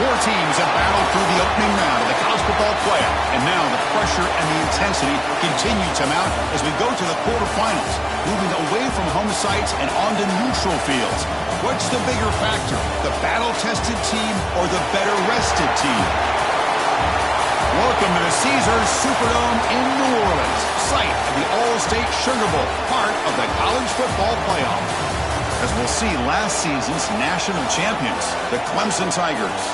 Four teams have battled through the opening round of the college football playoff, and now the pressure and the intensity continue to mount as we go to the quarterfinals, moving away from home sites and onto neutral fields. What's the bigger factor, the battle-tested team or the better-rested team? Welcome to the Caesars Superdome in New Orleans, site of the All-State Sugar Bowl, part of the college football playoff. As we'll see, last season's national champions, the Clemson Tigers,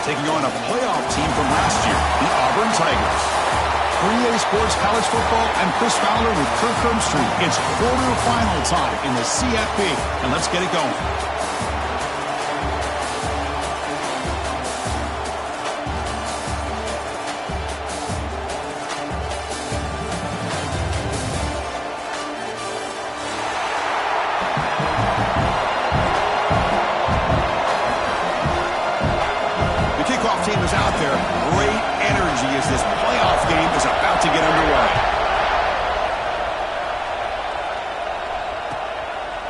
taking on a playoff team from last year, the Auburn Tigers. For EA Sports College Football, I'm Chris Fowler with Kirk Herbstreit. It's quarterfinal time in the CFP, and let's get it going. Team is out there. Great energy as this playoff game is about to get underway.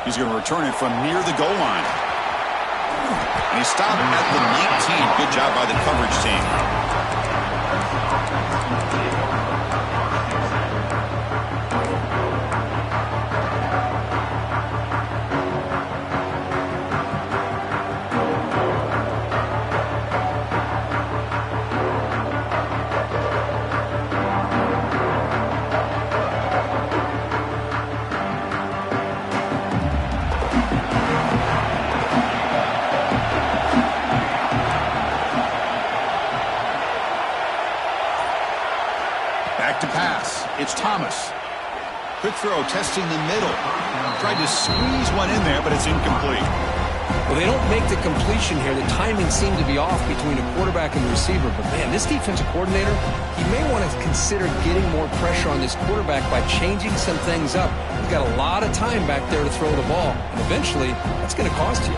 He's going to return it from near the goal line. And he stopped at the 19. Good job by the coverage team. Back to pass. It's Thomas. Quick throw, testing the middle. Tried to squeeze one in there, but it's incomplete. Well, they don't make the completion here. The timing seemed to be off between the quarterback and the receiver. But, man, this defensive coordinator, he may want to consider getting more pressure on this quarterback by changing some things up. He's got a lot of time back there to throw the ball. And eventually, that's going to cost you.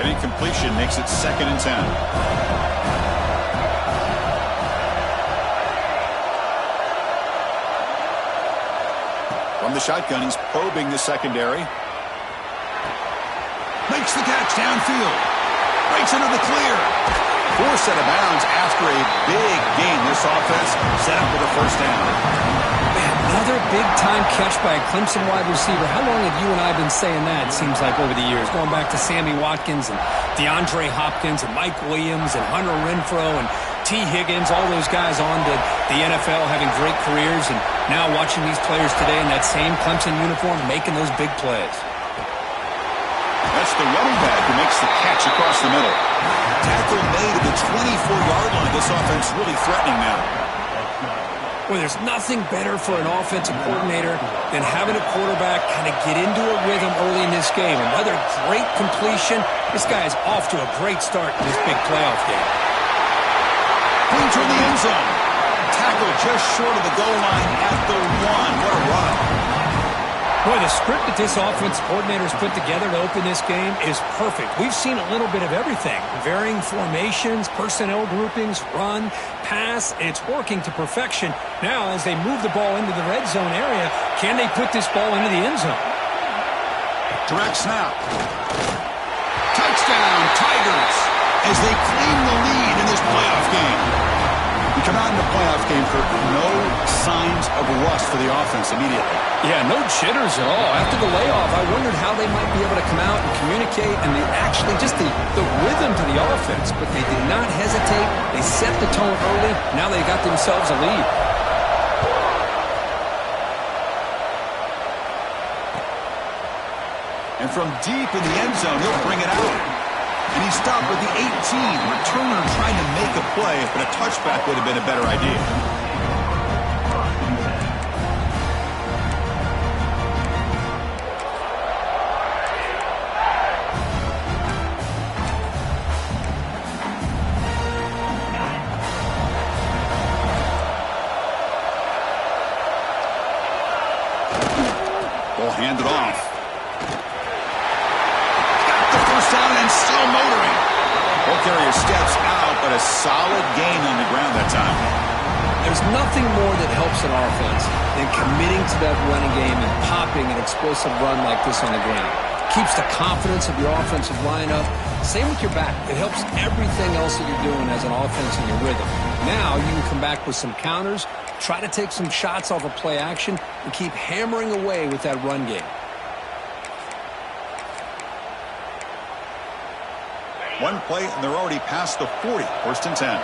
An incompletion makes it 2nd and 10. From the shotgun, he's probing the secondary. Makes the catch downfield. Breaks into the clear. Forced out of bounds after a big gain. This offense set up with a first down. Man, another big-time catch by a Clemson wide receiver. How long have you and I been saying that, it seems like, over the years? Going back to Sammy Watkins and DeAndre Hopkins and Mike Williams and Hunter Renfrow and T. Higgins, all those guys on to the NFL having great careers, and now watching these players today in that same Clemson uniform making those big plays. That's the running back who makes the catch across the middle. Tackle made at the 24-yard line. This offense really threatening now. Well, there's nothing better for an offensive coordinator than having a quarterback kind of get into a rhythm early in this game. Another great completion. This guy is off to a great start in this big playoff game. Clean toward the end zone. Tackle just short of the goal line at the 1. What a run. Boy, the script that this offense coordinator's put together to open this game is perfect. We've seen a little bit of everything. Varying formations, personnel groupings, run, pass. It's working to perfection. Now, as they move the ball into the red zone area, can they put this ball into the end zone? Direct snap. Touchdown, Tigers, as they claim the lead in this playoff game. We come out in the playoff game, Kirk, no signs of rust for the offense immediately. Yeah, no jitters at all. After the layoff, I wondered how they might be able to come out and communicate and actually just the rhythm to the offense. But they did not hesitate. They set the tone early. Now they got themselves a lead. And from deep in the end zone, he'll bring it out. And he stopped with the 18. Returner trying to make a play, but a touchback would have been a better idea. Ball handed off. Down and still motoring. Ball carrier steps out, but a solid gain on the ground that time. There's nothing more that helps an offense than committing to that running game and popping an explosive run like this on the ground. Keeps the confidence of your offensive lineup, Same with your back. It helps everything else that you're doing as an offense in your rhythm. Now you can come back with some counters, try to take some shots off of play action, and keep hammering away with that run game. One play, and they're already past the 40. First and 10.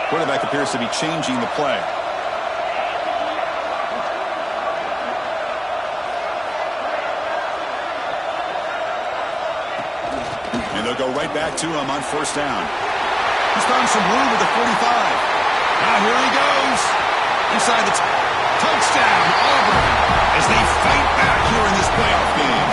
Quarterback appears to be changing the play. And they'll go right back to him on first down. He's found some room at the 45. Now here he goes. Inside the touchdown, Auburn, as they fight back here in this playoff game.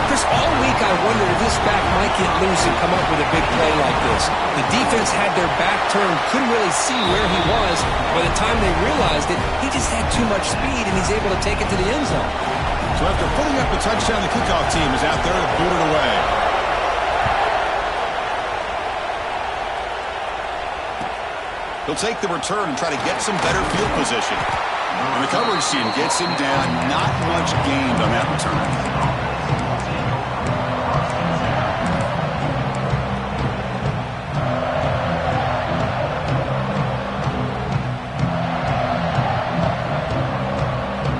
Chris, all week I wondered if this back might get loose and come up with a big play like this. The defense had their back turned, couldn't really see where he was. By the time they realized it, he just had too much speed, and he's able to take it to the end zone. So after putting up the touchdown, the kickoff team is out there to boot it away. He'll take the return and try to get some better field position. And the coverage team gets him down. Not much gained on that return.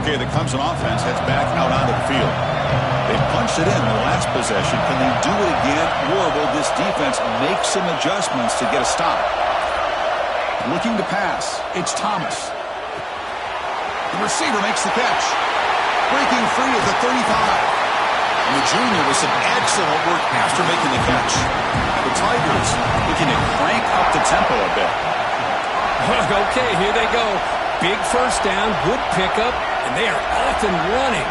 Okay, the Clemson offense heads back out onto the field. They punched it in the last possession. Can they do it again, or will this defense make some adjustments to get a stop? Looking to pass. It's Thomas. The receiver makes the catch. Breaking free at the 35. And the junior with some excellent work after making the catch. The Tigers looking to crank up the tempo a bit. Okay, here they go. Big first down, good pickup, and they are off and running.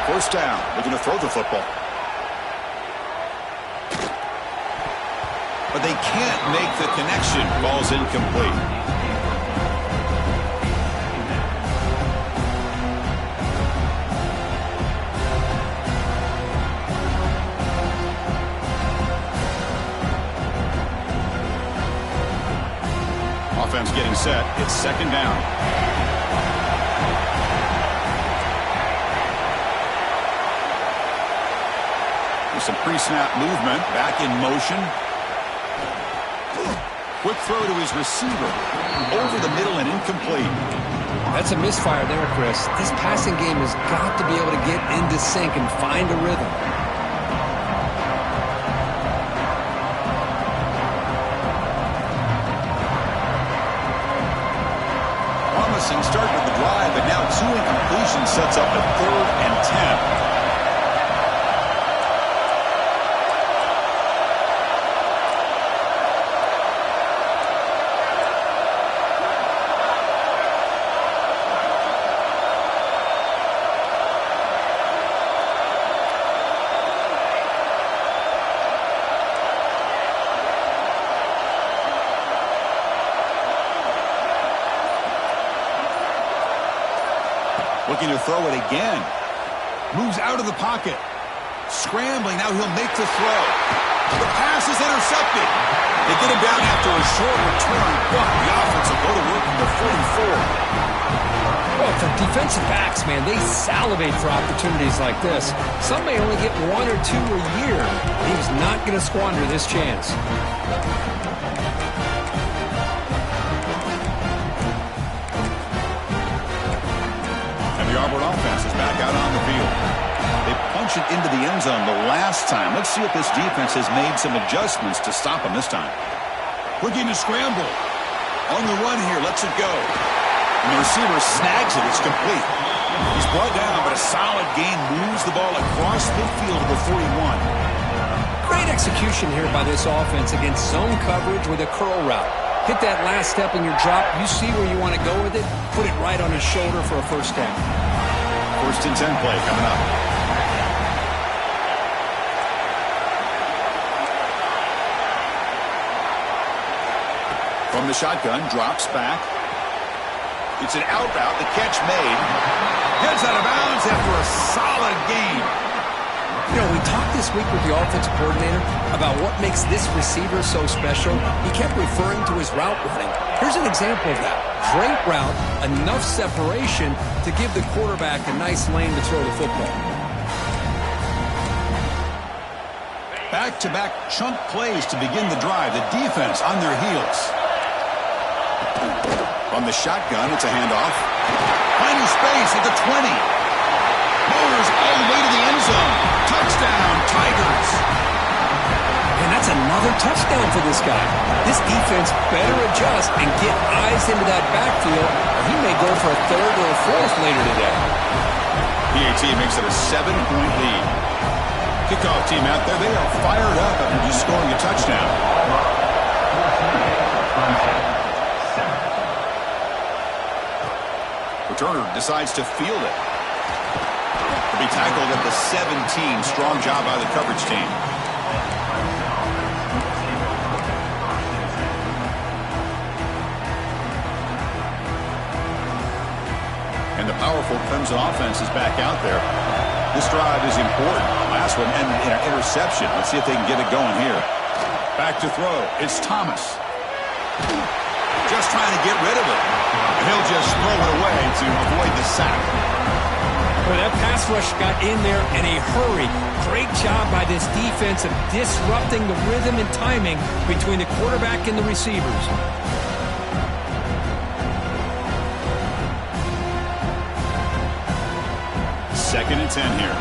First down, looking to throw the football. But they can't make the connection. Ball's incomplete. Offense getting set. It's second down. There's some pre-snap movement. Back in motion. Quick throw to his receiver. Over the middle and incomplete. That's a misfire there, Chris. This passing game has got to be able to get into sync and find a rhythm. Start with the drive, but now 2 incompletions sets up a 3rd and 10. Looking to throw it again. Moves out of the pocket. Scrambling. Now he'll make the throw. The pass is intercepted. They get him down after a short return, but the offense will go to work from the 44. Well, for defensive backs, man, they salivate for opportunities like this. Some may only get 1 or 2 a year. He was not going to squander this chance. Auburn offense is back out on the field. They punch it into the end zone the last time. Let's see if this defense has made some adjustments to stop them this time. Looking to scramble. On the run here, lets it go. And the receiver snags it. It's complete. He's brought down, but a solid gain moves the ball across midfield to the 41. Great execution here by this offense against zone coverage with a curl route. Hit that last step in your drop. You see where you want to go with it. Put it right on his shoulder for a first down. First and 10 play coming up. From the shotgun, drops back. It's an out route. The catch made. Heads out of bounds after a solid gain. You know, we talked this week with the offensive coordinator about what makes this receiver so special? He kept referring to his route running. Here's an example of that. Great route, enough separation to give the quarterback a nice lane to throw the football. Back-to-back chunk plays to begin the drive. The defense on their heels. From the shotgun, it's a handoff. Finding space at the 20. Motors all the way to the end zone. Touchdown, Tigers. And that's another touchdown for this guy. This defense better adjust and get eyes into that backfield, or he may go for a third or a fourth later today. PAT makes it a 7-point lead. Kickoff team out there, they are fired up after just scoring a touchdown. Returner decides to field it. To be tackled at the 17. Strong job by the coverage team. And the powerful Clemson offense is back out there. This drive is important. Last one, and an interception. Let's see if they can get it going here. Back to throw. It's Thomas. Just trying to get rid of it. And he'll just throw it away to avoid the sack. Well, that pass rush got in there in a hurry. Great job by this defense of disrupting the rhythm and timing between the quarterback and the receivers. Second and 10 here.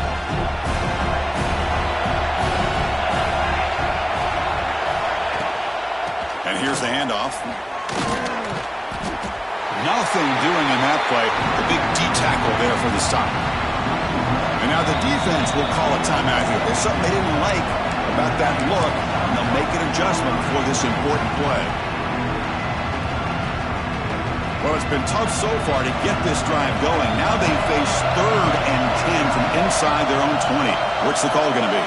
And here's the handoff. Nothing doing in that play. The big D-tackle there for the stop. And now the defense will call a timeout here. There's something they didn't like about that look, and they'll make an adjustment for this important play. Well, it's been tough so far to get this drive going. Now they face 3rd and 10 from inside their own 20. What's the call going to be?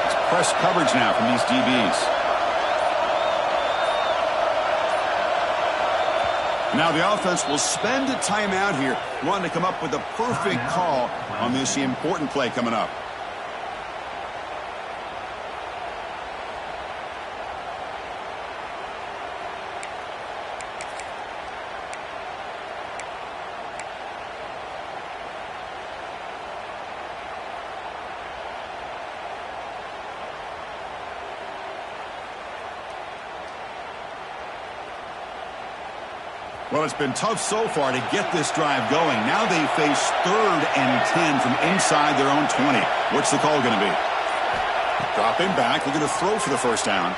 It's press coverage now from these DBs. Now the offense will spend a timeout here, wanting to come up with a perfect call on this important play coming up. Well, it's been tough so far to get this drive going. Now they face 3rd and 10 from inside their own 20. What's the call going to be? Dropping back. They're going to throw for the first down.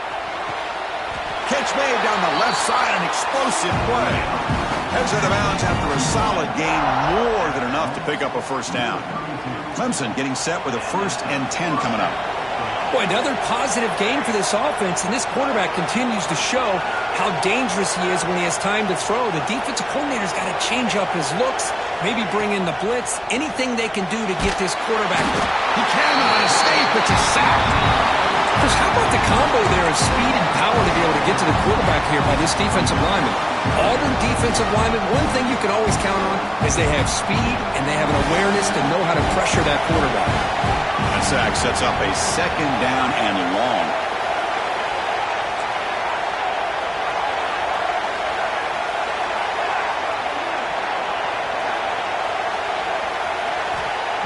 Catch made down the left side. An explosive play. Heads out of bounds after a solid gain. More than enough to pick up a first down. Clemson getting set with a 1st and 10 coming up. Boy, another positive gain for this offense, and this quarterback continues to show how dangerous he is when he has time to throw. The defensive coordinator's got to change up his looks, maybe bring in the blitz, anything they can do to get this quarterback. He cannot escape. It's a sack. Chris, how about the combo there of speed and power to be able to get to the quarterback here by this defensive lineman? Auburn defensive lineman, one thing you can always count on is they have speed and they have an awareness to know how to pressure that quarterback. That sack sets up a 2nd down and long.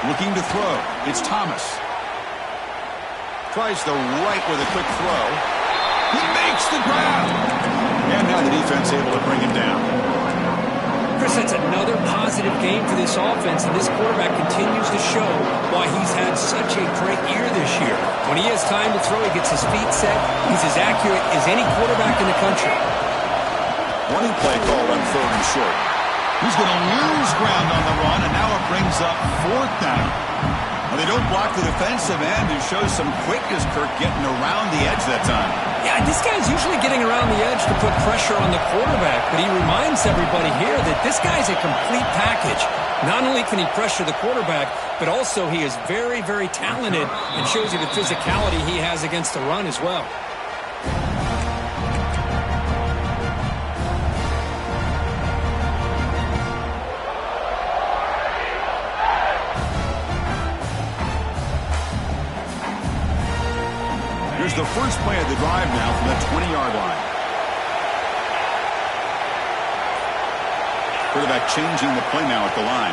Looking to throw. It's Thomas. Tries the right with a quick throw. He makes the grab. And now the defense able to bring him down. Chris, that's another positive game for this offense, and this quarterback continues to show why he's had such a great year this year. When he has time to throw, he gets his feet set. He's as accurate as any quarterback in the country. Running play called on 3rd and short. He's going to lose ground on the run, and now it brings up 4th down. Well, they don't block the defensive end and show some quickness, Kirk, getting around the edge that time. Yeah, this guy's usually getting around the edge to put pressure on the quarterback, but he reminds everybody here that this guy's a complete package. Not only can he pressure the quarterback, but also he is very, very talented and shows you the physicality he has against the run as well. Here's the first play of the drive now from the 20-yard line. Quarterback changing the play now at the line.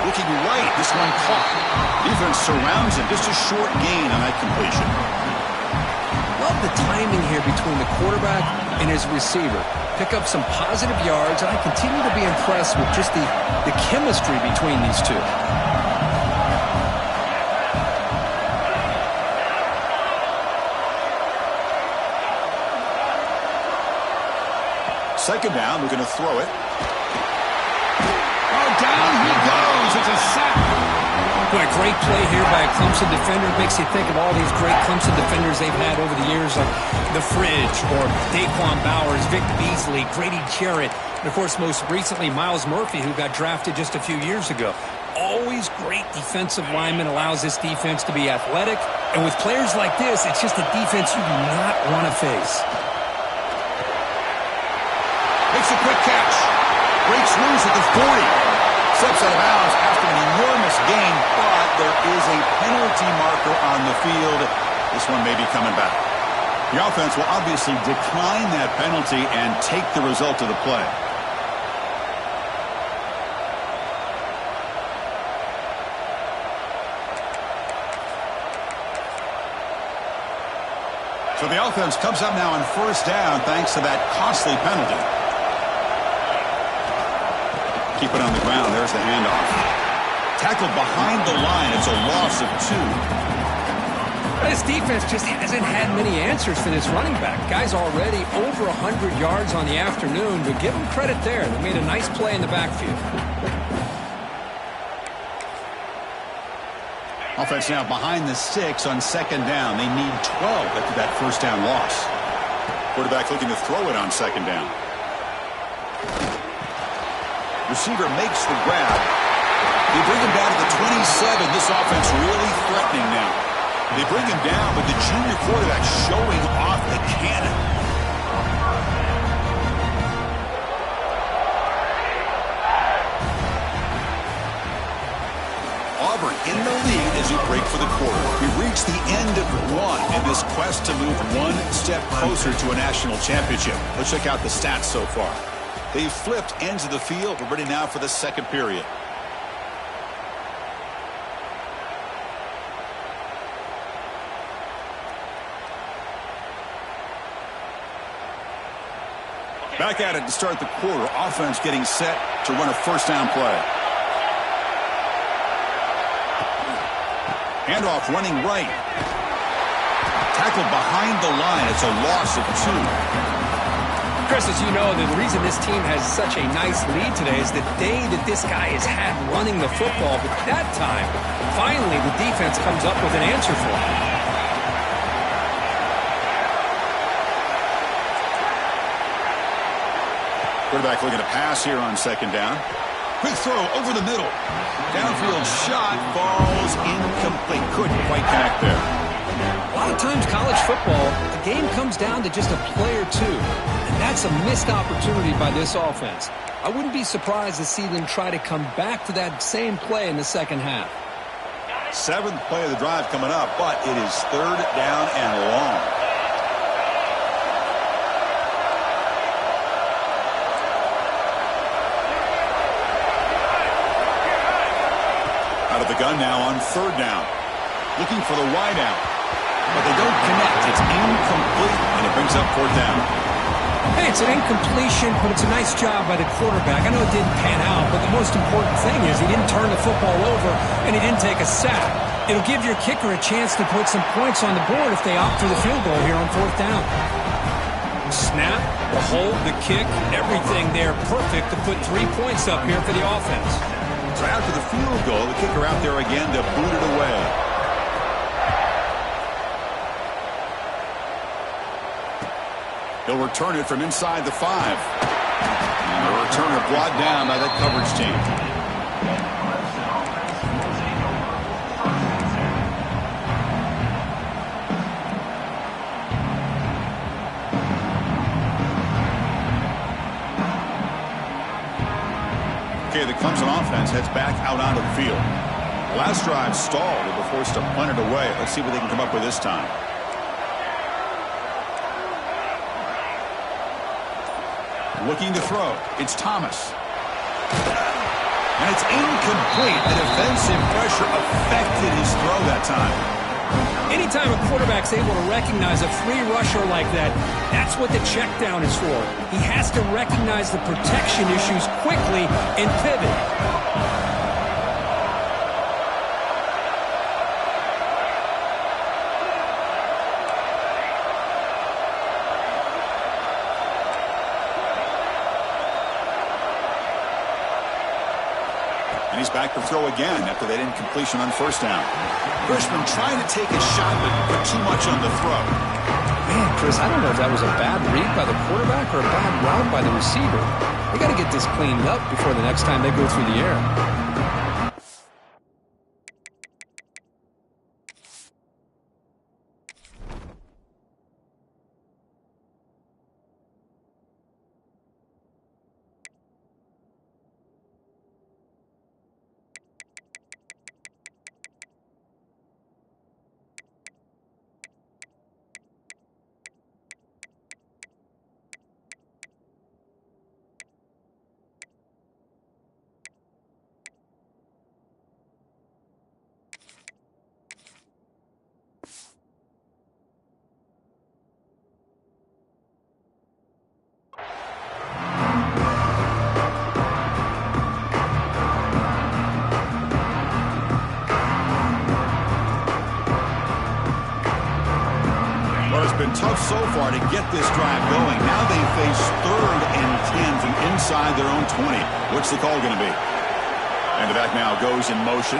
Looking right, this one caught. Defense surrounds him. Just a short gain on that completion. Love the timing here between the quarterback and his receiver. Pick up some positive yards, and I continue to be impressed with just the chemistry between these two. Second down, we're going to throw it. Oh, down he goes. It's a sack. Boy, a great play here by a Clemson defender. Makes you think of all these great Clemson defenders they've had over the years, like the Fridge or Daquan Bowers, Vic Beasley, Grady Jarrett, and, of course, most recently, Myles Murphy, who got drafted just a few years ago. Always great defensive lineman, allows this defense to be athletic. And with players like this, it's just a defense you do not want to face. Makes a quick catch. Breaks loose at the 40. Steps out of bounds after an enormous gain, but there is a penalty marker on the field. This one may be coming back. The offense will obviously decline that penalty and take the result of the play. So the offense comes up now on first down thanks to that costly penalty. Keep it on the ground. There's the handoff. Tackled behind the line. It's a loss of 2. This defense just hasn't had many answers for this running back. Guy's already over 100 yards on the afternoon, but give him credit there. They made a nice play in the backfield. Offense now behind the 6 on second down. They need 12 after that first down loss. Quarterback looking to throw it on second down. Receiver makes the grab. They bring him down to the 27. This offense really threatening now. They bring him down, but the junior quarterback showing off the cannon. Auburn in the lead as we break for the quarter. We reach the end of one in this quest to move one step closer to a national championship. Let's check out the stats so far. They've flipped ends of the field. We're ready now for the second period. Back at it to start the quarter. Offense getting set to run a first down play. Handoff running right. Tackled behind the line. It's a loss of 2. Chris, as you know, the reason this team has such a nice lead today is the day that this guy has had running the football. But that time, finally, the defense comes up with an answer for him. Quarterback looking to pass here on second down. Quick throw over the middle. Downfield shot falls incomplete. Couldn't quite connect there. A lot of times college football, the game comes down to just a play or two. And that's a missed opportunity by this offense. I wouldn't be surprised to see them try to come back to that same play in the second half. 7th play of the drive coming up, but it is third down and long. Out of the gun now on third down. Looking for the wide out. But they don't connect. It's incomplete, and it brings up fourth down. Hey, it's an incompletion, but it's a nice job by the quarterback. I know it didn't pan out, but the most important thing is he didn't turn the football over, and he didn't take a sack. It'll give your kicker a chance to put some points on the board if they opt for the field goal here on fourth down. Snap, the hold, the kick, everything there perfect to put 3 points up here for the offense. So after the field goal, the kicker out there again to boot it away. He'll return it from inside the 5. And the returner brought down by that coverage team. Okay, the Clemson offense heads back out onto the field. Last drive stalled. They were forced to punt it away. Let's see what they can come up with this time. Looking to throw. It's Thomas. And it's incomplete. The defensive pressure affected his throw that time. Anytime a quarterback's able to recognize a free rusher like that, that's what the check down is for. He has to recognize the protection issues quickly and pivot. And he's back to throw again after that incompletion on first down. Frischman trying to take a shot, but put too much on the throw. Man, Chris, I don't know if that was a bad read by the quarterback or a bad route by the receiver. They got to get this cleaned up before the next time they go through the air. Been tough so far to get this drive going. Now they face 3rd and 10 from inside their own 20. What's the call going to be? And the back now goes in motion.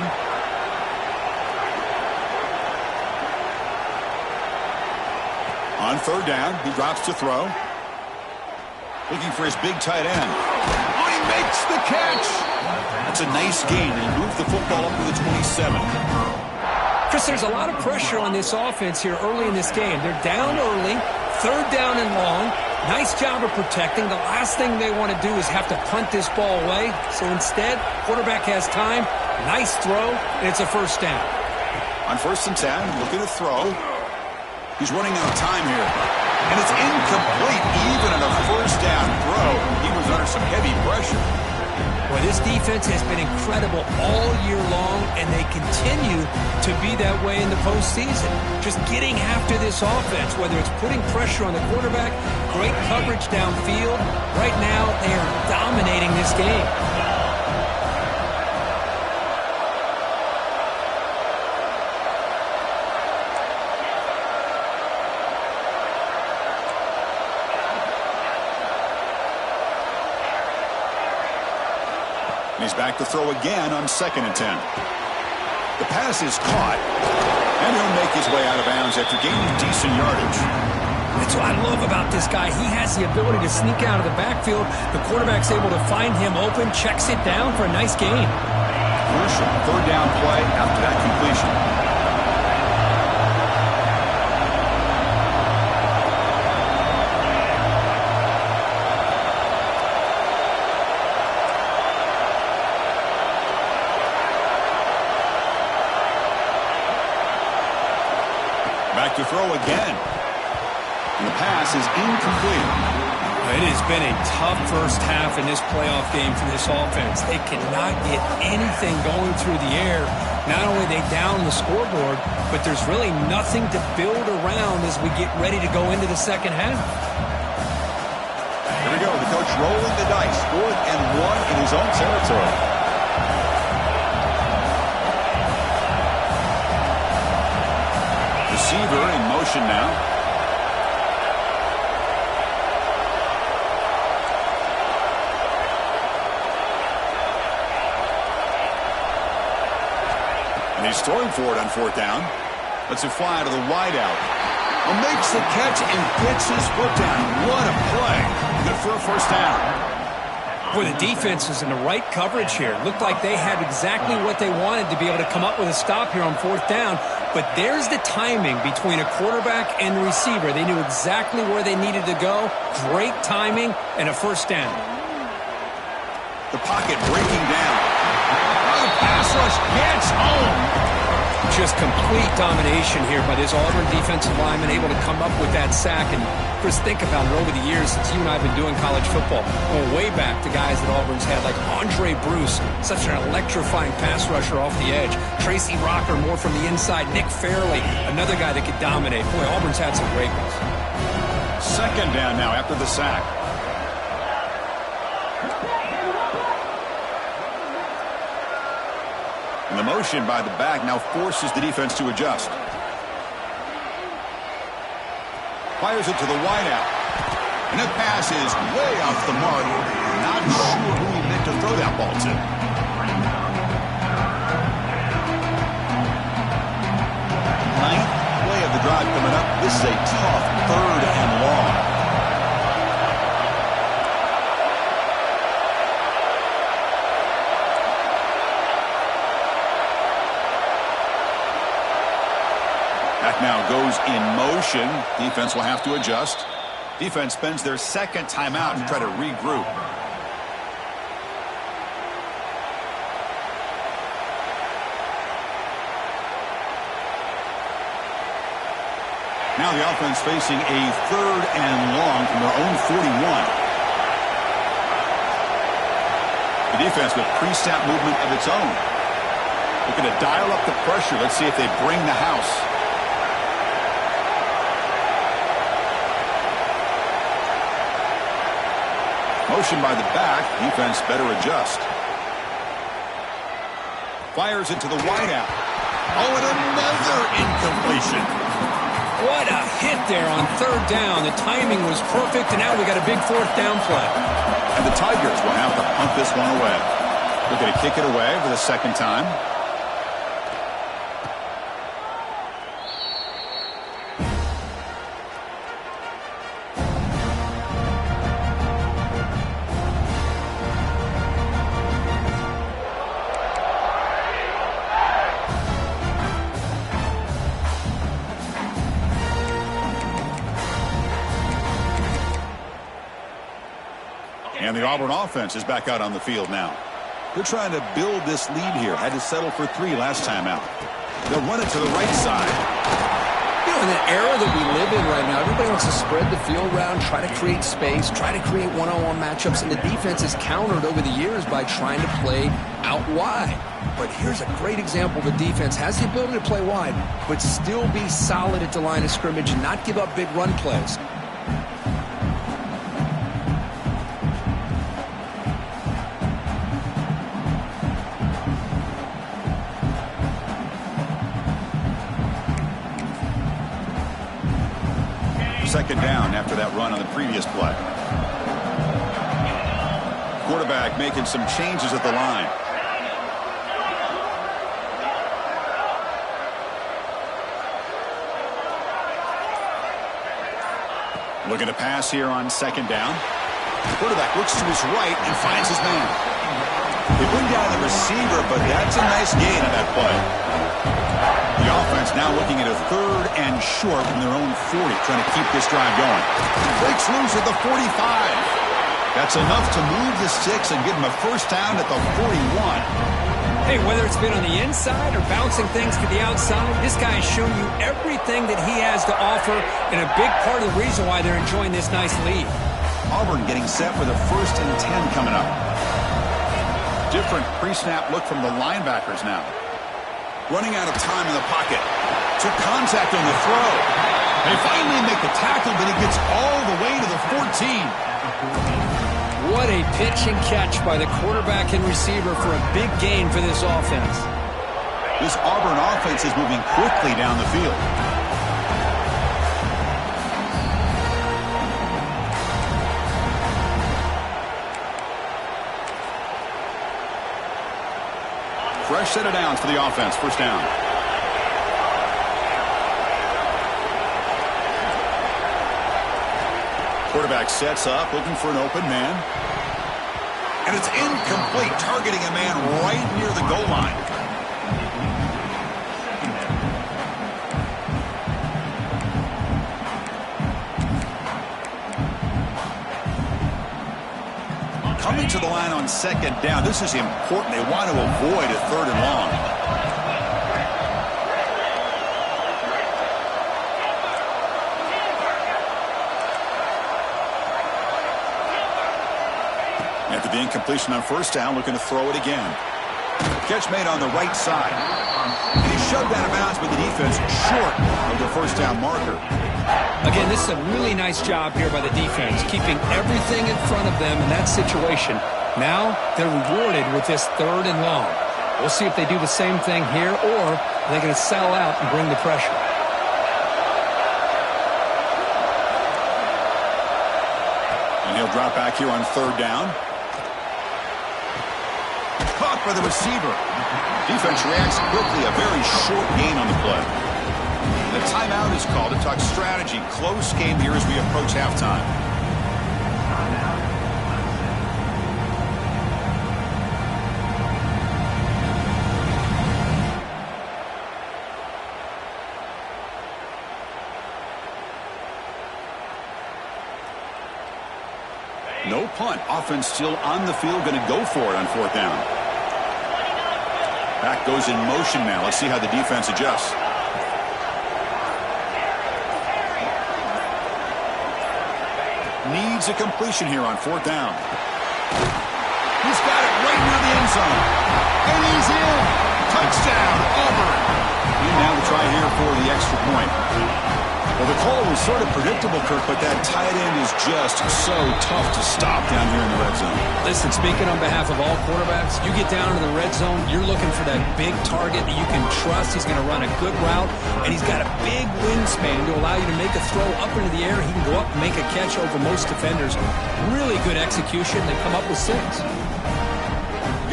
On 3rd down, he drops to throw. Looking for his big tight end. Oh, he makes the catch. That's a nice gain. He moved the football up to the 27. Chris, there's a lot of pressure on this offense here early in this game. They're down early, 3rd down and long. Nice job of protecting. The last thing they want to do is have to punt this ball away. So instead, quarterback has time, nice throw, and it's a first down. On 1st and 10, looking to throw. He's running out of time here. And it's incomplete, even on a first down throw. He was under some heavy pressure. Well, this defense has been incredible all year long, and they continue to be that way in the postseason. Just getting after this offense, whether it's putting pressure on the quarterback, great coverage downfield. Right now, they are dominating this game. He's back to throw again on 2nd and 10. The pass is caught, and he'll make his way out of bounds after gaining decent yardage. That's what I love about this guy. He has the ability to sneak out of the backfield. The quarterback's able to find him open, checks it down for a nice gain. Crucial 3rd down play after that completion. Back to throw again. And the pass is incomplete. It has been a tough first half in this playoff game for this offense. They cannot get anything going through the air. Not only are they down the scoreboard, but there's really nothing to build around as we get ready to go into the second half. Here we go. The coach rolling the dice. 4th and 1 in his own territory. Receiver in motion now. And he's throwing for it on 4th down. Lets it fly to the wideout. Makes the catch and gets his foot down. What a play. Good for a first down. Boy, the defense is in the right coverage here. Looked like they had exactly what they wanted to be able to come up with a stop here on 4th down. But there's the timing between a quarterback and the receiver. They knew exactly where they needed to go. Great timing and a first down. The pocket breaking down. Now the pass rush gets home. Just complete domination here by this Auburn defensive lineman, able to come up with that sack. And Chris, think about it over the years since you and I have been doing college football, going way back to guys that Auburn's had like Andre Bruce, such an electrifying pass rusher off the edge. Tracy Rocker, more from the inside. Nick Fairley, another guy that could dominate. Boy, Auburn's had some great ones. Second down now after the sack. And the motion by the back now forces the defense to adjust. Fires it to the wideout. And the pass is way off the mark. Not sure who he meant to throw that ball to. Ninth play of the drive coming up. This is a tough 3rd and long. That now goes in motion. Defense will have to adjust. Defense spends their second timeout to try to regroup. Now the offense facing a 3rd and long from their own 41. The defense with pre-snap movement of its own. Looking to dial up the pressure. Let's see if they bring the house. Motion by the back. Defense better adjust. Fires it to the wideout. Oh, and another incompletion. What a hit there on 3rd down. The timing was perfect, and now we got a big 4th down play. And the Tigers will have to punt this one away. They're going to kick it away for the second time. And the Auburn offense is back out on the field now. They're trying to build this lead here. Had to settle for 3 last time out. They'll run it to the right side. You know, in the era that we live in right now, everybody wants to spread the field around, try to create space, try to create one-on-one matchups, and the defense is countered over the years by trying to play out wide. But here's a great example. The defense has the ability to play wide, but still be solid at the line of scrimmage and not give up big run plays. Second down after that run on the previous play. Quarterback making some changes at the line. Looking to pass here on second down. The quarterback looks to his right and finds his man. They bring down the receiver, but that's a nice gain on that play. The offense now looking at a 3rd and short from their own 40, trying to keep this drive going. Breaks loose at the 45. That's enough to move the sticks and give them a first down at the 41. Hey, whether it's been on the inside or bouncing things to the outside, this guy has shown you everything that he has to offer, and a big part of the reason why they're enjoying this nice lead. Auburn getting set for the 1st and 10 coming up. Different pre-snap look from the linebackers now. Running out of time in the pocket. Took contact on the throw. They finally make the tackle, but he gets all the way to the 14. What a pitch and catch by the quarterback and receiver for a big gain for this offense. This Auburn offense is moving quickly down the field. Fresh set of downs for the offense. First down. Quarterback sets up, looking for an open man. And it's incomplete, targeting a man right near the goal line. Coming to the line on second down. This is important. They want to avoid a third and long. After the incompletion on first down, looking to throw it again. Catch made on the right side. And he's shoved out of bounds with the defense short of the first down marker. Again, this is a really nice job here by the defense, keeping everything in front of them in that situation. Now they're rewarded with this third and long. We'll see if they do the same thing here, or they're going to sell out and bring the pressure. And he'll drop back here on third down. Caught by the receiver. Defense reacts quickly. A very short gain on the play. The timeout is called to talk strategy. Close game here as we approach halftime. No punt. Offense still on the field. Going to go for it on fourth down. Back goes in motion now. Let's see how the defense adjusts. Needs a completion here on fourth down. He's got it right near the end zone. And he's in. Touchdown, Auburn. And now the try here for the extra point. Well, the call was sort of predictable, Kirk, but that tight end is just so tough to stop down here in the red zone. Listen, speaking on behalf of all quarterbacks, you get down to the red zone, you're looking for that big target that you can trust. He's going to run a good route, and he's got a big wingspan to allow you to make a throw up into the air. He can go up and make a catch over most defenders. Really good execution. They come up with 6.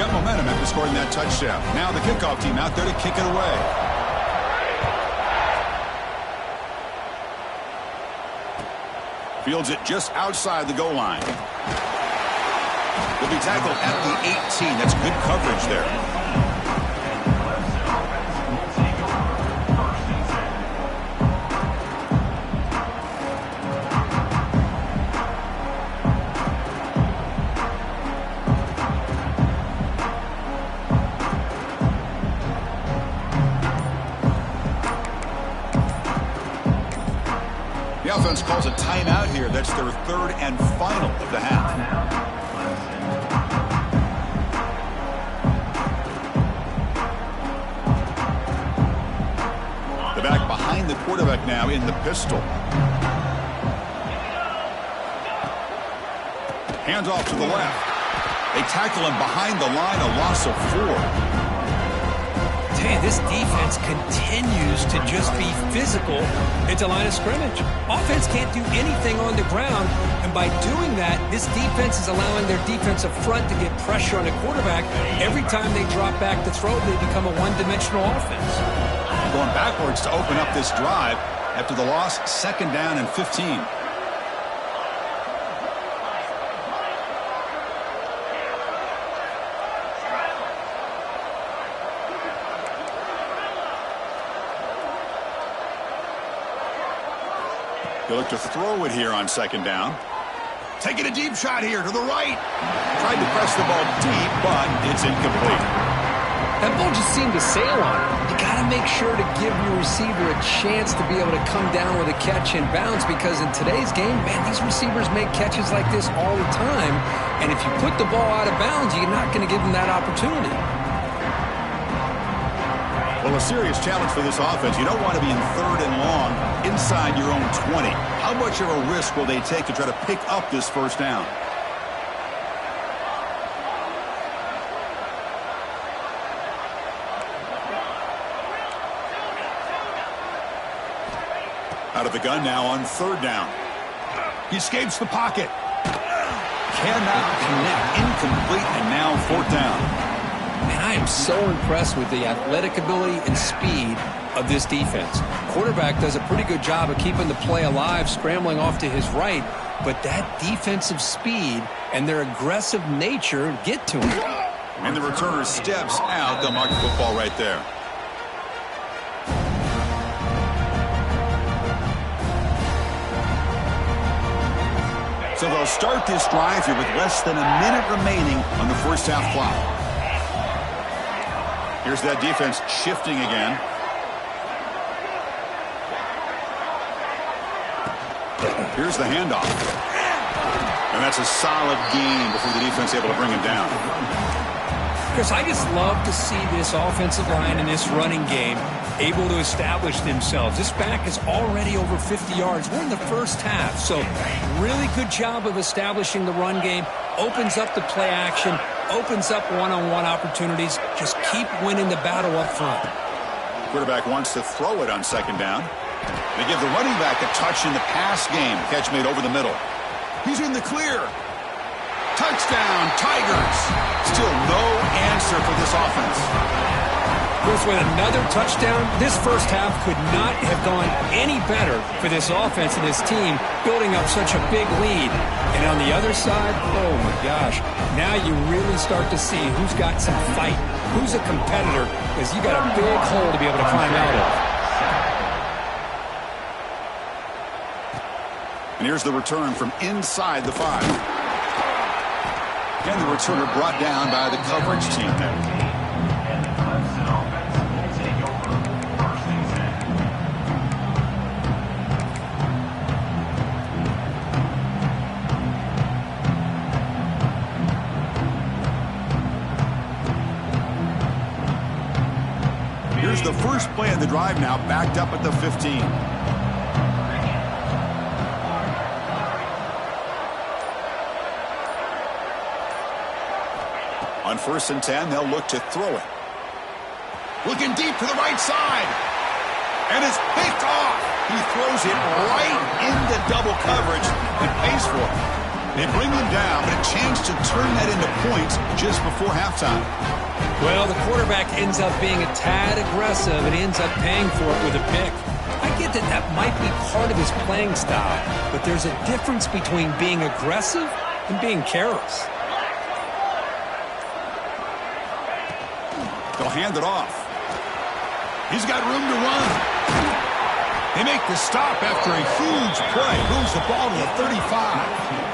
Got momentum after scoring that touchdown. Now the kickoff team out there to kick it away. Fields it just outside the goal line. Will be tackled at the 18. That's good coverage there. The offense calls a timeout here. That's their third and final of the half. The back behind the quarterback now in the pistol. Hands off to the left. They tackle him behind the line, a loss of 4. This defense continues to just be physical at the line of scrimmage. Offense can't do anything on the ground, and by doing that, this defense is allowing their defensive front to get pressure on the quarterback. Every time they drop back to throw, they become a one-dimensional offense. Going backwards to open up this drive after the loss, second down and 15. They look to throw it here on second down. Taking a deep shot here to the right. Tried to press the ball deep, but it's incomplete. That ball just seemed to sail on it. You got to make sure to give your receiver a chance to be able to come down with a catch in bounds, because in today's game, man, these receivers make catches like this all the time. And if you put the ball out of bounds, you're not going to give them that opportunity. Well, a serious challenge for this offense. You don't want to be in third and long inside your own 20. How much of a risk will they take to try to pick up this first down? Out of the gun now on third down. He escapes the pocket. Cannot connect. Incomplete, and now fourth down. And I am so impressed with the athletic ability and speed of this defense. Quarterback does a pretty good job of keeping the play alive, scrambling off to his right, but that defensive speed and their aggressive nature get to him. And the returner steps out. They'll mark the football right there. So they'll start this drive here with less than a minute remaining on the first half clock. Here's that defense shifting again. Here's the handoff. And that's a solid gain before the defense able to bring him down. Chris, I just love to see this offensive line and this running game able to establish themselves. This back is already over 50 yards. We're in the first half, so really good job of establishing the run game. Opens up the play action, opens up one-on-one opportunities. Just keep winning the battle up front. Quarterback wants to throw it on second down. They give the running back a touch in the pass game. Catch made over the middle. He's in the clear. Touchdown, Tigers. Still no answer for this offense. Chris, with another touchdown, this first half could not have gone any better for this offense and this team, building up such a big lead. And on the other side, oh my gosh, now you really start to see who's got some fight, who's a competitor, because you got a big hole to be able to climb out of. And here's the return from inside the 5. And the returner brought down by the coverage team there. Here's the first play of the drive now, backed up at the 15. On 1st and 10, they'll look to throw it. Looking deep to the right side. And it's picked off. He throws it right into double coverage and pays for it. They bring him down, but a chance to turn that into points just before halftime. Well, the quarterback ends up being a tad aggressive and ends up paying for it with a pick. I get that that might be part of his playing style, but there's a difference between being aggressive and being careless. They'll hand it off. He's got room to run. They make the stop after a huge play. Moves the ball to the 35.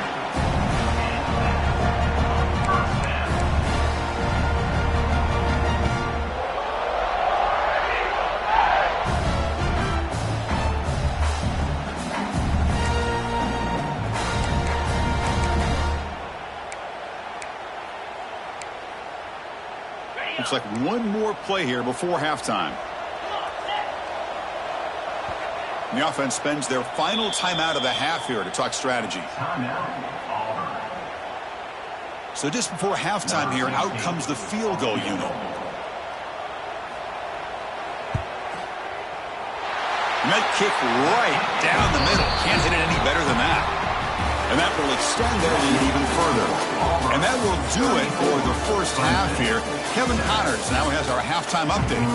Looks like one more play here before halftime. And the offense spends their final timeout of the half here to talk strategy. So just before halftime here, out comes the field goal unit. And that kick right down the middle. Can't hit it any better than that. And that will extend their lead even further. And that will do it for the first half here. Kevin Connors now has our halftime update.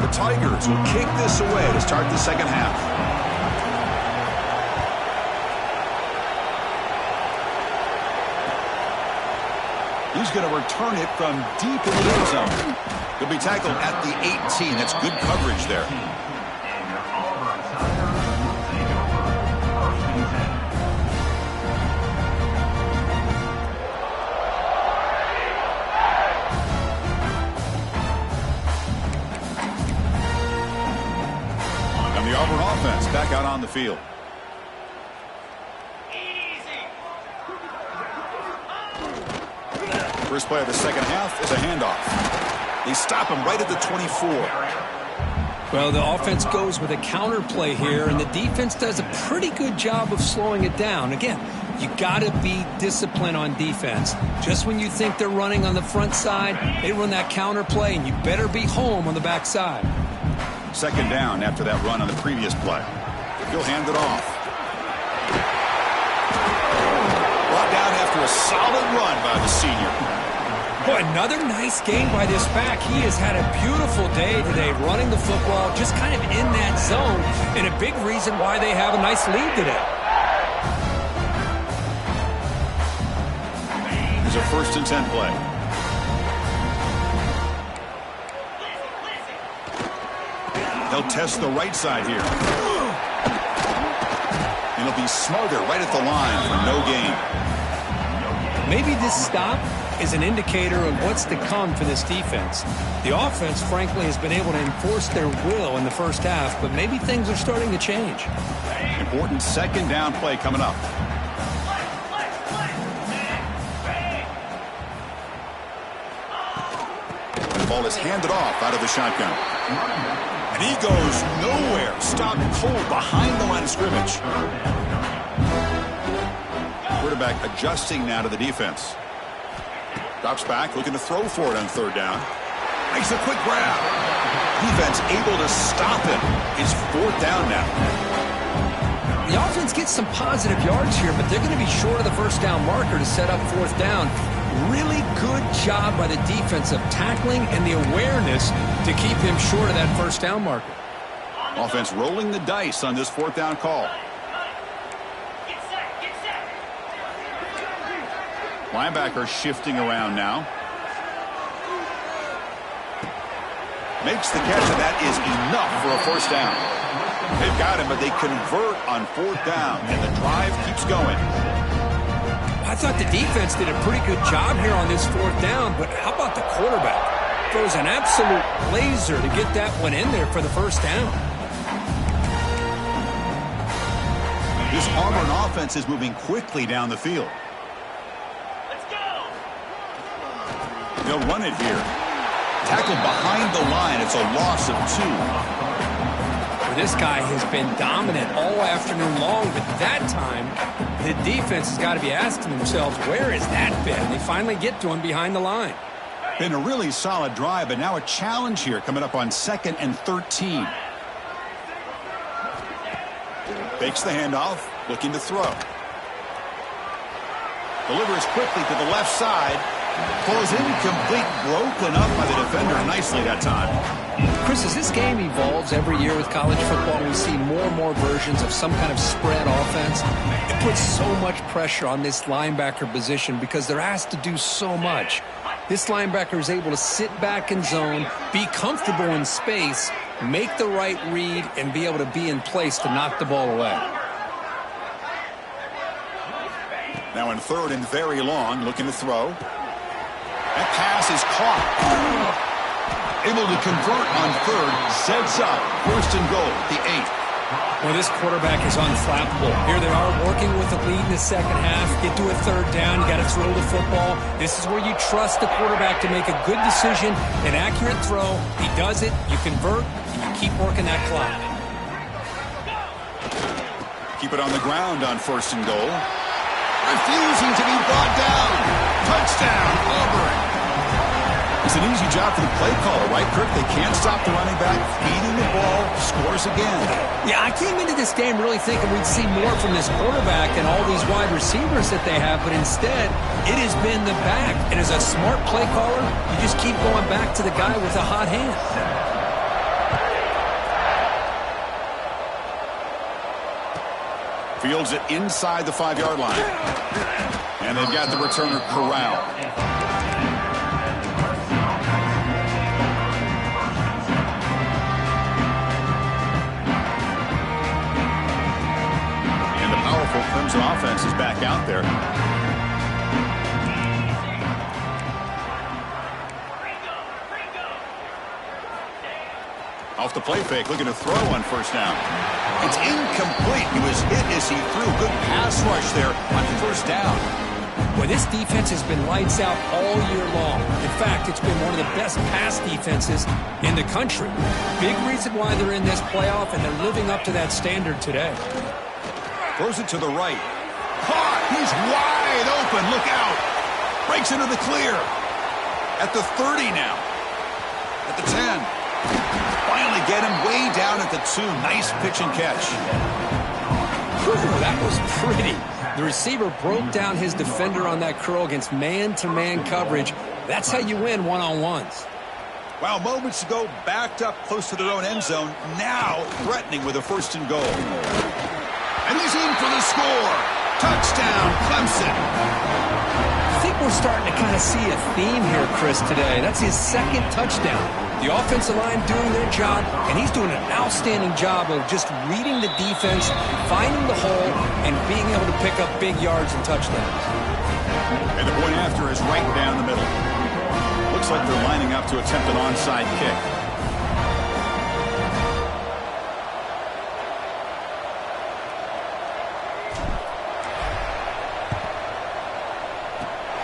The Tigers will kick this away to start the second half. He's going to return it from deep in the end zone. He'll be tackled at the 18. That's good coverage there. And the Auburn offense back out on the field. First play of the second half is a handoff. They stop him right at the 24. Well, the offense goes with a counter play here, and the defense does a pretty good job of slowing it down. Again, you got to be disciplined on defense. Just when you think they're running on the front side, they run that counter play, and you better be home on the back side. Second down after that run on the previous play. He'll hand it off. Brought down after a solid run by the senior. Boy, another nice game by this back. He has had a beautiful day today running the football, just kind of in that zone, and a big reason why they have a nice lead today. Here's a 1st and 10 play. They'll test the right side here. And it'll be smothered right at the line for no gain. Maybe this stop is an indicator of what's to come for this defense. The offense, frankly, has been able to enforce their will in the first half, but maybe things are starting to change. Important second down play coming up. The ball is handed off out of the shotgun. And he goes nowhere. Stopped cold behind the line of scrimmage. Quarterback adjusting now to the defense. Drops back, looking to throw for it on third down. Makes a quick grab. Defense able to stop it. It's fourth down now. The offense gets some positive yards here, but they're going to be short of the first down marker to set up fourth down. Really good job by the defense of tackling and the awareness to keep him short of that first down marker. Offense rolling the dice on this fourth down call. Linebacker shifting around now. Makes the catch, and that is enough for a first down. They've got him, but they convert on fourth down, and the drive keeps going. I thought the defense did a pretty good job here on this fourth down, but how about the quarterback? Throws an absolute laser to get that one in there for the first down. This Auburn offense is moving quickly down the field. They'll run it here. Tackled behind the line. It's a loss of 2. Well, this guy has been dominant all afternoon long, but that time, the defense has got to be asking themselves, where has that been? They finally get to him behind the line. Been a really solid drive, but now a challenge here coming up on 2nd and 13. Fakes the handoff, looking to throw. Delivers quickly to the left side. Throws incomplete, broken up by the defender nicely that time. Chris, as this game evolves every year with college football, we see more and more versions of some kind of spread offense. It puts so much pressure on this linebacker position because they're asked to do so much. This linebacker is able to sit back in zone, be comfortable in space, make the right read, and be able to be in place to knock the ball away. Now in third and very long, looking to throw. That pass is caught. Able to convert on third. Sets up. First and goal, the 8. Well, this quarterback is unflappable. Here they are working with the lead in the second half. Get to a third down. You got to throw the football. This is where you trust the quarterback to make a good decision, an accurate throw. He does it. You convert, and you keep working that clock. Keep it on the ground on first and goal. Refusing to be brought down. Touchdown, Auburn. It's an easy job for the play caller, right, Kirk? They can't stop the running back, feeding the ball, scores again. Yeah, I came into this game really thinking we'd see more from this quarterback and all these wide receivers that they have, but instead, it has been the back. And as a smart play caller, you just keep going back to the guy with a hot hand. Fields it inside the 5-yard line. And they've got the returner corralled. And the powerful Crimson offense is back out there. Off the play fake, looking to throw on first down. It's incomplete. He was hit as he threw. Good pass rush there on first down. Well, this defense has been lights out all year long. In fact, it's been one of the best pass defenses in the country. Big reason why they're in this playoff, and they're living up to that standard today. Throws it to the right. Caught. He's wide open. Look out. Breaks into the clear. At the 30 now. At the 10. Finally get him way down at the 2. Nice pitch and catch. Whew, that was pretty. The receiver broke down his defender on that curl against man-to-man coverage. That's how you win one-on-ones. Wow, moments ago, backed up close to their own end zone. Now threatening with a first and goal. And he's in for the score. Touchdown, Clemson. I think we're starting to kind of see a theme here, Chris, today. That's his second touchdown. The offensive line doing their job, and he's doing an outstanding job of just reading the defense, finding the hole, and being able to pick up big yards and touchdowns. And the point after is right down the middle. Looks like they're lining up to attempt an onside kick.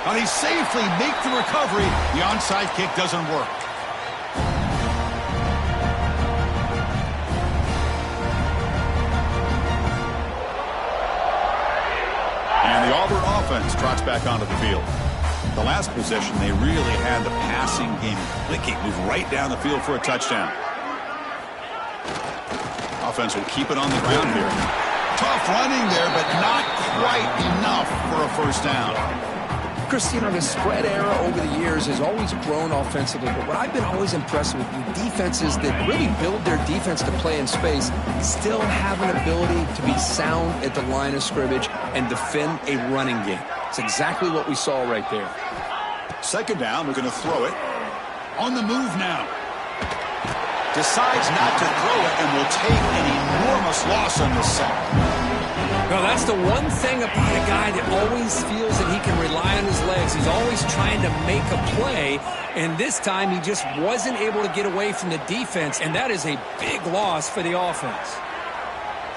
And they safely make the recovery. The onside kick doesn't work. And the Auburn offense trots back onto the field. The last possession, they really had the passing game clicking. Move right down the field for a touchdown. Offense will keep it on the ground here. Tough running there, but not quite enough for a first down. Chris, you know, the spread era over the years has always grown offensively, but what I've been always impressed with defenses that really build their defense to play in space still have an ability to be sound at the line of scrimmage and defend a running game. It's exactly what we saw right there. Second down, they're going to throw it. On the move now. Decides not to throw it and will take an enormous loss on this sack. Well, that's the one thing about a guy that always feels that he can rely on his legs. He's always trying to make a play, and this time he just wasn't able to get away from the defense, and that is a big loss for the offense.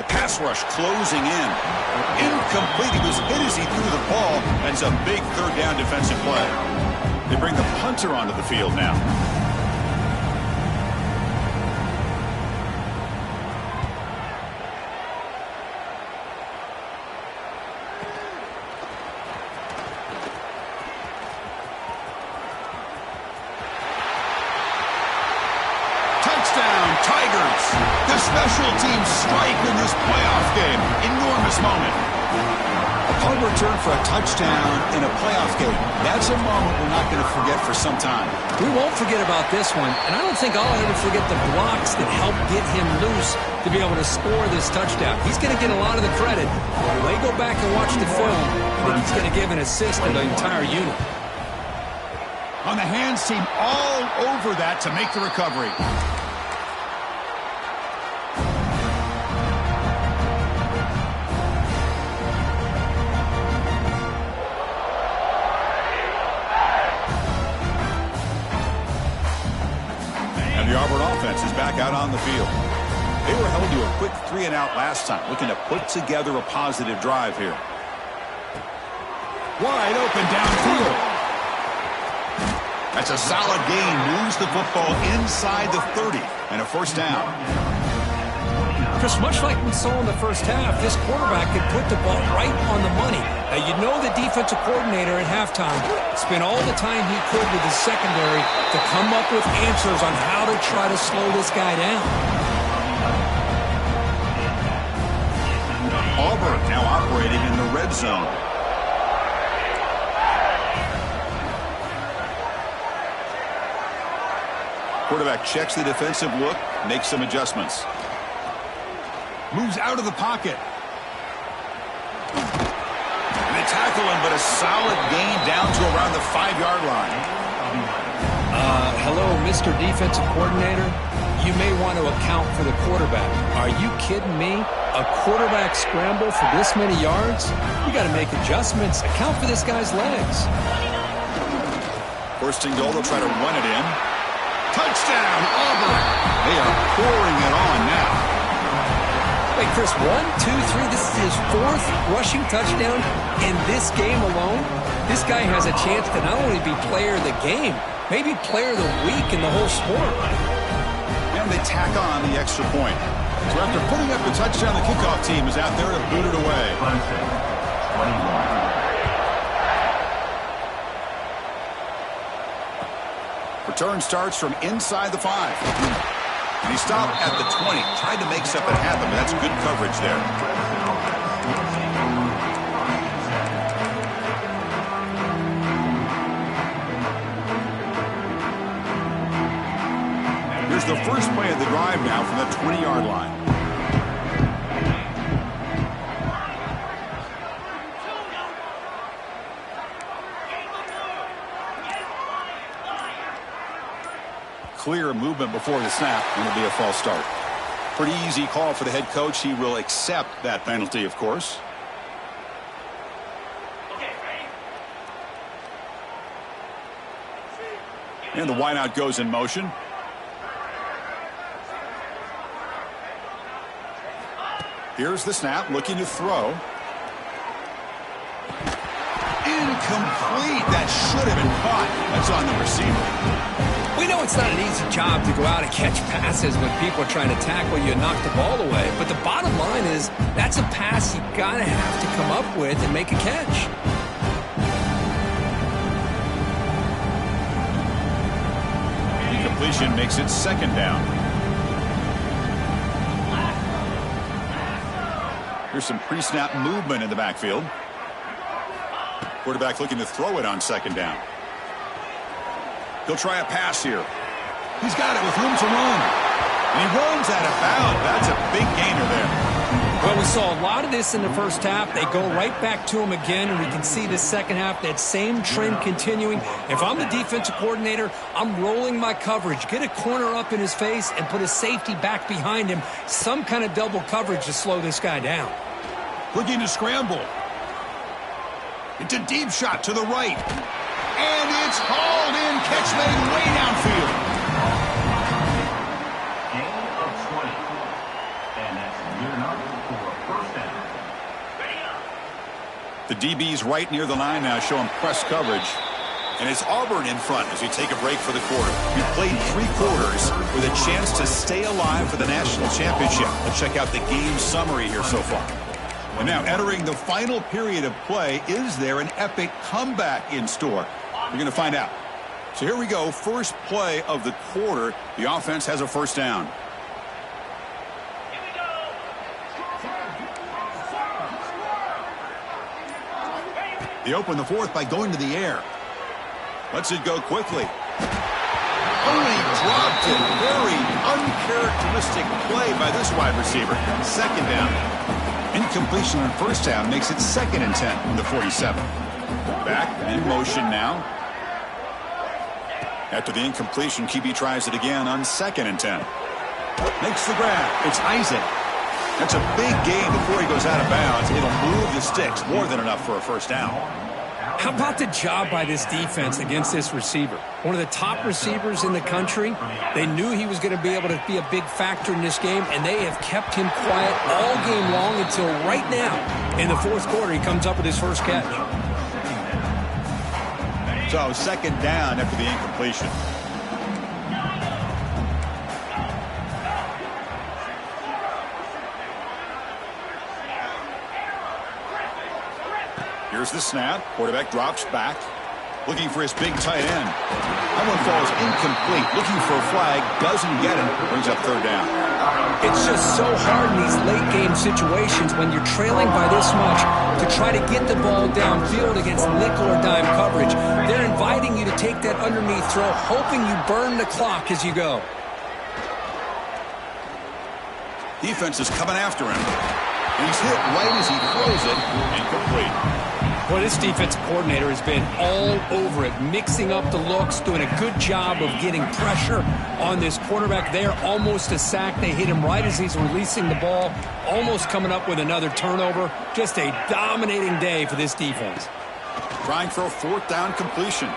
The pass rush closing in. Incomplete. He was hit as he threw the ball, and it's a big third down defensive play. They bring the punter onto the field now. Tigers. The special teams strike in this playoff game. Enormous moment. A punt return for a touchdown in a playoff game. That's a moment we're not going to forget for some time. We won't forget about this one, and I don't think I'll ever forget the blocks that helped get him loose to be able to score this touchdown. He's going to get a lot of the credit. When they go back and watch the film, I think he's going to give an assist to the entire unit. On the hands team all over that to make the recovery. And the Auburn offense is back out on the field. They were held to a quick 3-and-out last time, looking to put together a positive drive here. Wide open downfield. That's a solid gain. Moves the football inside the 30 and a first down. Just much like we saw in the first half, this quarterback could put the ball right on the money. Now, you know the defensive coordinator at halftime spent all the time he could with his secondary to come up with answers on how to try to slow this guy down. Auburn now operating in the red zone. Quarterback checks the defensive look, makes some adjustments. Moves out of the pocket. And they tackle him, but a solid gain down to around the 5-yard line. Hello, Mr. Defensive Coordinator. You may want to account for the quarterback. Are you kidding me? A quarterback scramble for this many yards? You got to make adjustments. Account for this guy's legs. First and goal, they'll try to run it in. Touchdown, Auburn. They are pouring it on now. Wait, Chris, 1, 2, 3. This is his 4th rushing touchdown in this game alone. This guy has a chance to not only be player of the game, maybe player of the week in the whole sport. And they tack on the extra point. So after putting up the touchdown, the kickoff team is out there to boot it away. Return starts from inside the 5. And he stopped at the 20. Tried to make something happen, but that's good coverage there. Here's the first play of the drive now from the 20-yard line. clear movement before the snap, and it'll be a false start. Pretty easy call for the head coach. He will accept that penalty, of course. And the wideout goes in motion. Here's the snap, looking to throw. Incomplete. That should have been caught. That's on the receiver. We know it's not an easy job to go out and catch passes when people are trying to tackle you and knock the ball away. But the bottom line is that's a pass you got to have to come up with and make a catch. Incompletion makes it second down. Here's some pre-snap movement in the backfield. Quarterback looking to throw it on second down. He'll try a pass here. He's got it with room to run. And he runs out of bounds. That's a big gainer there. Well, we saw a lot of this in the first half. They go right back to him again, and we can see the second half, that same trend continuing. If I'm the defensive coordinator, I'm rolling my coverage. Get a corner up in his face and put a safety back behind him. Some kind of double coverage to slow this guy down. Looking to scramble. It's a deep shot to the right. And it's hauled in. Catch made way downfield. Gain of 20. And that's near enough for a first down. The DB's right near the line now, showing press coverage. And it's Auburn in front as we take a break for the quarter. We played 3 quarters with a chance to stay alive for the national championship. Let's check out the game summary here so far. And now entering the final period of play, is there an epic comeback in store? We're going to find out. So here we go. First play of the quarter. The offense has a first down. They open the fourth by going to the air. Lets it go quickly. Only dropped it. Very uncharacteristic play by this wide receiver. Second down. Incompletion on first down makes it 2nd and 10 from the 47. Back in motion now. After the incompletion, QB tries it again on 2nd and 10. Makes the grab. It's Isaac. That's a big gain before he goes out of bounds. It'll move the sticks. More than enough for a first down. How about the job by this defense against this receiver? One of the top receivers in the country. They knew he was going to be able to be a big factor in this game, and they have kept him quiet all game long until right now. In the fourth quarter, he comes up with his first catch. So second down after the incompletion. Here's the snap. Quarterback drops back. Looking for his big tight end. That one falls incomplete. Looking for a flag. Doesn't get it. Brings up third down. It's just so hard in these late game situations when you're trailing by this much to try to get the ball downfield against nickel or dime coverage. They're inviting you to take that underneath throw, hoping you burn the clock as you go. Defense is coming after him. He's hit right as he throws it. Incomplete. Well, this defensive coordinator has been all over it, mixing up the looks, doing a good job of getting pressure on this quarterback there. Almost a sack. They hit him right as he's releasing the ball, almost coming up with another turnover. Just a dominating day for this defense. Trying for a fourth down completion.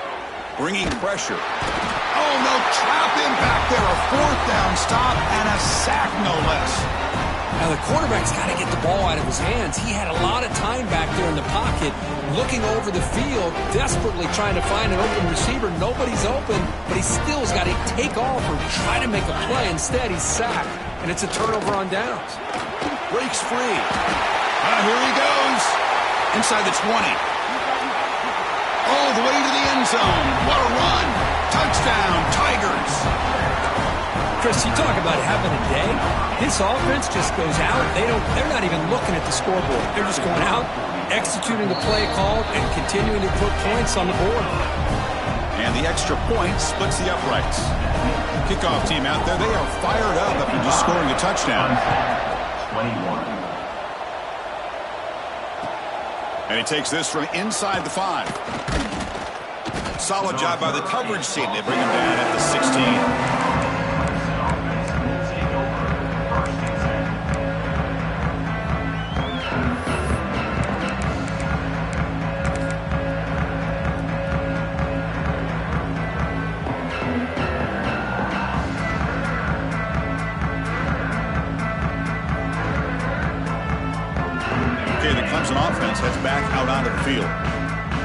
Bringing pressure. Oh, no, trap impact there. A fourth down stop and a sack, no less. Now, the quarterback's got to get the ball out of his hands. He had a lot of time back there in the pocket, looking over the field, desperately trying to find an open receiver. Nobody's open, but he still's got to take off or try to make a play. Instead, he's sacked, and it's a turnover on downs. Breaks free. Here he goes. Inside the 20. All the way to the end zone. What a run. Touchdown, Tigers. Chris, you talk about having a day. This offense just goes out. They're not even looking at the scoreboard. They're just going out, executing the play called, and continuing to put points on the board. And the extra point splits the uprights. Kickoff team out there, they are fired up after just scoring a touchdown. 21. And he takes this from inside the 5. Solid job by the coverage team. They bring him down at the 16. Clemson offense heads back out onto the field.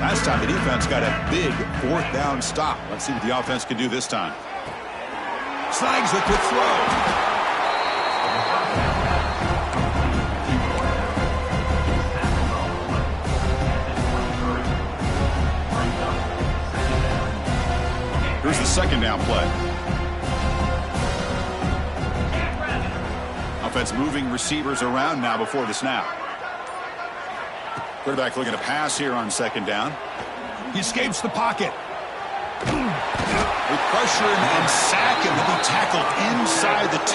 Last time the defense got a big fourth down stop. Let's see what the offense can do this time. Snags the quick throw. Here's the second down play. Offense moving receivers around now before the snap. Quarterback looking to pass here on second down. He escapes the pocket. They pressure him and sack him. He'll be tackled inside the 10.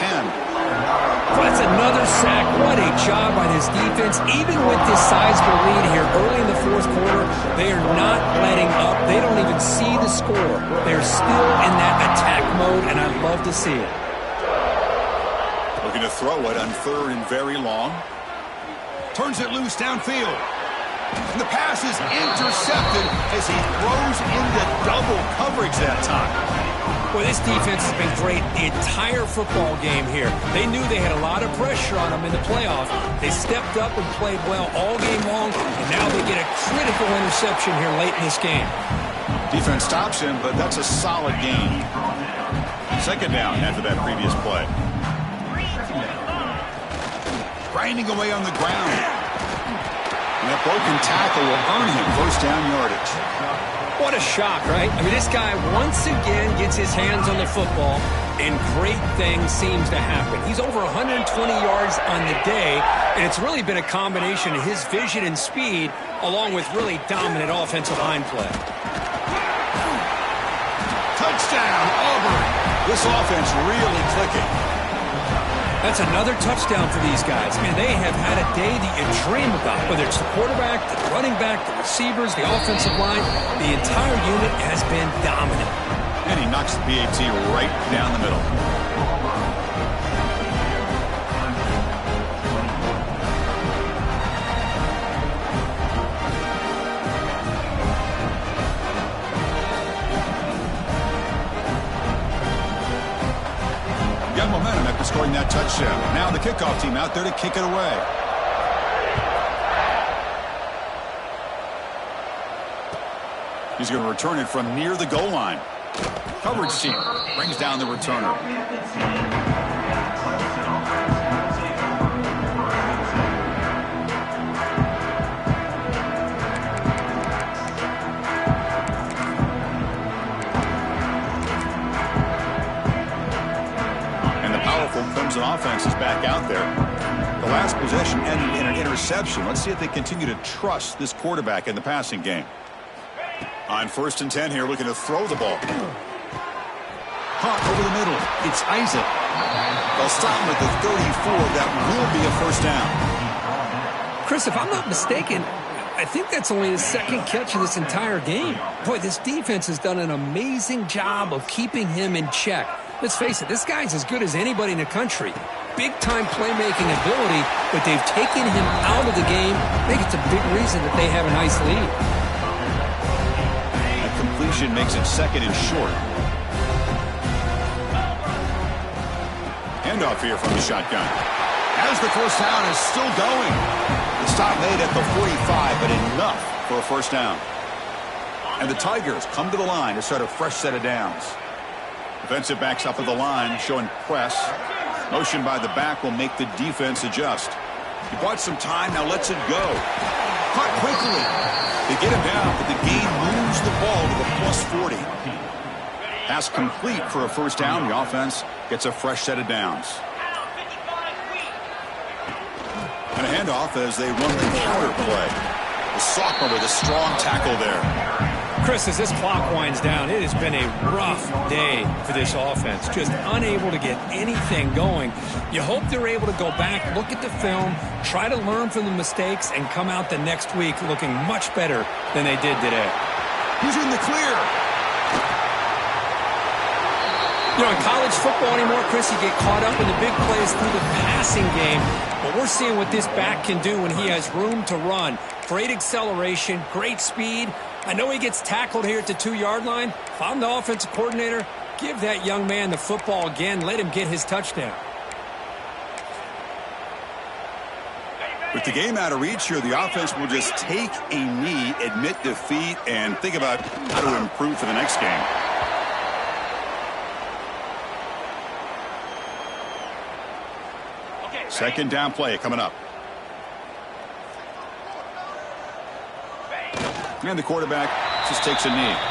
That's another sack. What a job by this defense. Even with this sizable lead here early in the fourth quarter, they are not letting up. They don't even see the score. They're still in that attack mode, and I love to see it. Looking to throw it on third and very long. Turns it loose downfield. And the pass is intercepted as he throws into double coverage that time. Boy, this defense has been great the entire football game here. They knew they had a lot of pressure on them in the playoff. They stepped up and played well all game long, and now they get a critical interception here late in this game. Defense stops him, but that's a solid gain. Second down after that previous play. Grinding away on the ground. And that broken tackle will earn him first down yardage. What a shock, right? I mean, this guy once again gets his hands on the football, and great things seems to happen. He's over 120 yards on the day, and it's really been a combination of his vision and speed along with really dominant offensive line play. Touchdown, Auburn. This offense really clicking. That's another touchdown for these guys. Man, they have had a day that you dream about, whether it's the quarterback, the running back, the receivers, the offensive line. The entire unit has been dominant. And he knocks the PAT right down the middle. Got momentum after scoring that touchdown. Now the kickoff team out there to kick it away. He's going to return it from near the goal line. Coverage team brings down the returner. Clemson offense is back out there. The last possession ended in an interception. Let's see if they continue to trust this quarterback in the passing game. On 1st and 10 here, looking to throw the ball. Caught over the middle. It's Isaac. They'll stop him at the 34. That will be a first down. Chris, if I'm not mistaken, I think that's only his second catch of this entire game. Boy, this defense has done an amazing job of keeping him in check. Let's face it, this guy's as good as anybody in the country. Big-time playmaking ability, but they've taken him out of the game. I think it's a big reason that they have a nice lead. That completion makes it second and short. Handoff here from the shotgun. As the first down is still going. The stop made at the 45, but enough for a first down. And the Tigers come to the line to start a fresh set of downs. Defensive backs up at the line, showing press. Motion by the back will make the defense adjust. He bought some time, now lets it go. Caught quickly. They get him down, but the game moves the ball to the +40. Pass complete for a first down. The offense gets a fresh set of downs. And a handoff as they run the counter play. The sophomore with a strong tackle there. Chris, as this clock winds down, it has been a rough day for this offense. Just unable to get anything going. You hope they're able to go back, look at the film, try to learn from the mistakes, and come out the next week looking much better than they did today. He's in the clear. You know, in college football anymore, Chris, you get caught up in the big plays through the passing game. But we're seeing what this back can do when he has room to run. Great acceleration, great speed. I know he gets tackled here at the 2-yard line. If I'm the offensive coordinator, give that young man the football again. Let him get his touchdown. With the game out of reach here, the offense will just take a knee, admit defeat, and think about how to improve for the next game. Second down play coming up. And the quarterback just takes a knee.